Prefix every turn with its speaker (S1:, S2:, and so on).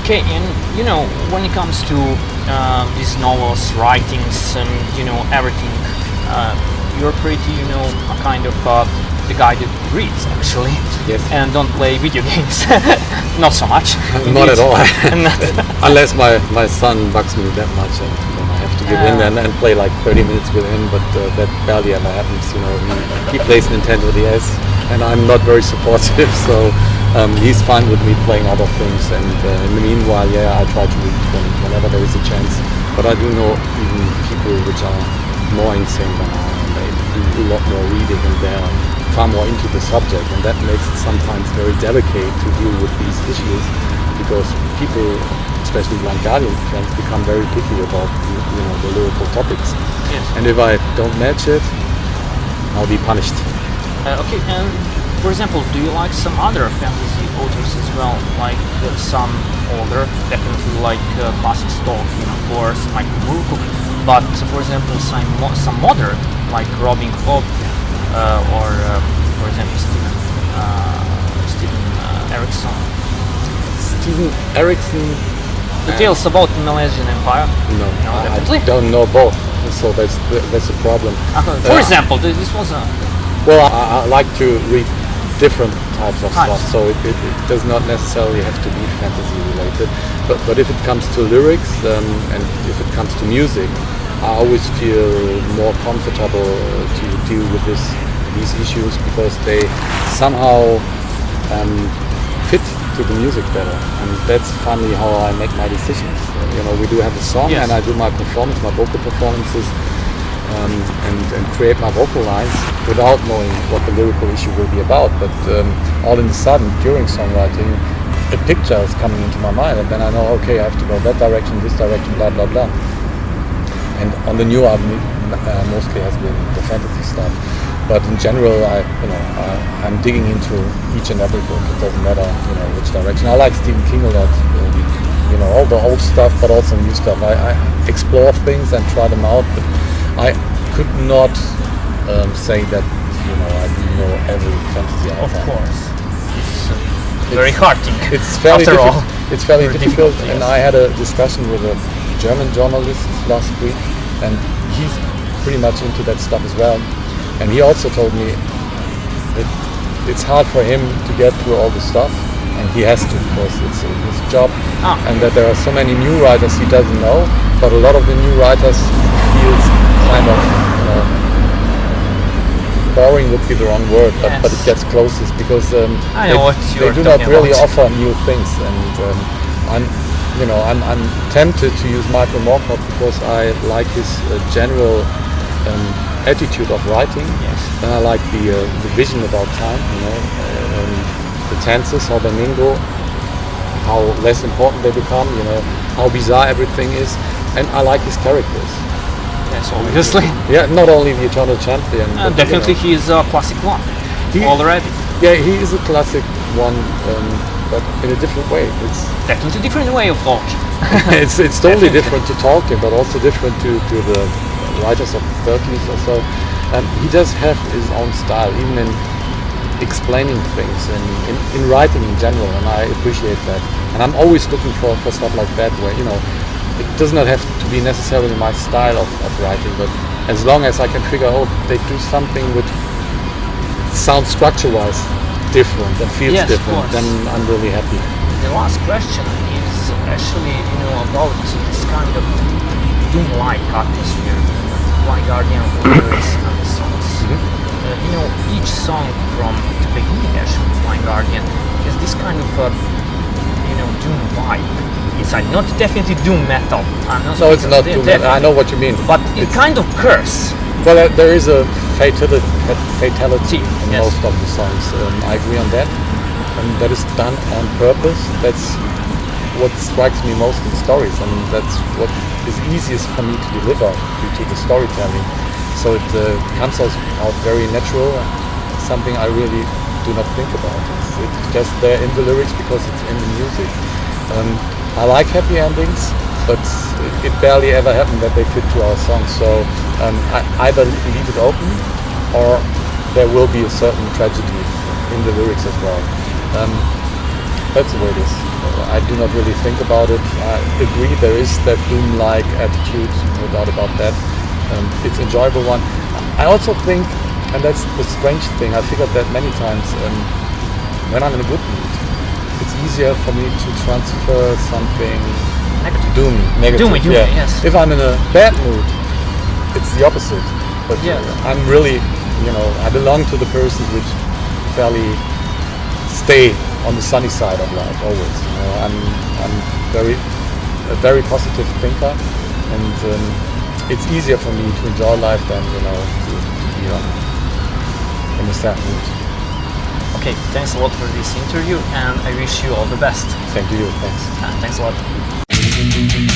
S1: Okay, and when it comes to these novels, writings, and everything, you're pretty, a kind of the guy that reads actually,
S2: Yes.
S1: and don't play video games. Not so much.
S2: Not at all.
S1: Not-
S2: Unless my son bugs me that much, and then I have to get in and play like 30 minutes with him. But that barely ever happens. He plays Nintendo DS, and I'm not very supportive, so he's fine with me playing other things. And in the meanwhile, I try to read whenever there is a chance. But I do know even people which are more insane than I am. They do a lot more reading, and they're far more into the subject, and that makes it sometimes very delicate to deal with these issues, because people, especially Blind Guardian fans, become very picky about the lyrical topics.
S1: Yes.
S2: And if I don't match it, I'll be punished.
S1: Okay, and for example, do you like some other fantasy authors as well, like some older, definitely like classic Tolkien, of course, like Marko, but for example some modern, like Robin Hood, or for example Steven Erikson.
S2: Steven Erikson.
S1: The tales about the Malaysian Empire?
S2: No,
S1: definitely.
S2: I don't know both, so that's the problem.
S1: For example, this was a...
S2: Well, I like to read different types of stuff, so it does not necessarily have to be fantasy related. But if it comes to lyrics and if it comes to music, I always feel more comfortable to deal with these issues, because they somehow fit to the music better, and that's finally how I make my decisions. We do have a song,
S1: Yes.
S2: and I do my vocal performances, and create my vocal lines without knowing what the lyrical issue will be about. But all of a sudden, during songwriting, a picture is coming into my mind, and then I know, okay, I have to go that direction, this direction, blah blah blah. And on the new album, mostly has been the fantasy stuff. But in general, I'm digging into each and every book. It doesn't matter, which direction. I like Stephen King a lot. All the old stuff, but also new stuff. I explore things and try them out. But I could not say that I know every fantasy
S1: Of
S2: author.
S1: course. It's very hard thing.
S2: It's fairly
S1: After all.
S2: It's fairly difficult.
S1: Yes.
S2: And I had a discussion with a German journalist last week, and he's pretty much into that stuff as well. And he also told me it's hard for him to get through all the stuff, and he has to, because it's his job, and that there are so many new writers he doesn't know, but a lot of the new writers feels kind of boring would be the wrong word, but it gets closest, because
S1: I know what
S2: they
S1: you're
S2: do not
S1: talking
S2: really
S1: about.
S2: offer new things, and I'm tempted to use Marko Miranović because I like his general attitude of writing.
S1: Yes.
S2: And I like the vision about time, the tenses, how they mingle, how less important they become, how bizarre everything is, and I like his characters.
S1: Yes, obviously.
S2: Yeah, not only the Eternal Champion. But,
S1: Definitely he is a classic one already.
S2: Yeah, he is a classic one, but in a different way. It's
S1: Definitely different way of talking.
S2: it's totally different to Tolkien, but also different to the writers of the 30s or so. He does have his own style, even in explaining things and in writing in general, and I appreciate that. And I'm always looking for stuff like that, where it does not have to be necessarily my style of writing, but as long as I can figure out they do something which sounds structure-wise different and feels different, then I'm really happy.
S1: The last question is actually, about this kind of doom-like atmosphere, Blind Guardian lyrics and the songs. Each song from the beginning, actually, Blind Guardian, is this kind of, doom vibe inside. Not definitely doom metal.
S2: No, it's not doom metal. I know what you mean.
S1: But it's kind of curse.
S2: Well, there is a fatality in most of the songs. I agree on that. And that is done on purpose. That's what strikes me most in stories, and that's what is easiest for me to deliver due to the storytelling. So it comes out very natural, something I really do not think about. It's just there in the lyrics because it's in the music. I like happy endings, but it barely ever happened that they fit to our songs. So I either leave it open, or there will be a certain tragedy in the lyrics as well. That's the way it is. I do not really think about it. I agree there is that doom-like attitude, no doubt about that. It's an enjoyable one. I also think, and that's the strange thing, I figured that many times, when I'm in a good mood, it's easier for me to transfer something
S1: Negative.
S2: negative.
S1: Doomy, yes.
S2: If I'm in a bad mood, it's the opposite. But
S1: Yeah.
S2: I'm really, I belong to the persons which fairly stay on the sunny side of life always. I'm a very positive thinker, and it's easier for me to enjoy life than to be in a sad mood.
S1: Okay, thanks a lot for this interview, and I wish you all the best.
S2: Same to you. Thanks.
S1: Thanks a lot.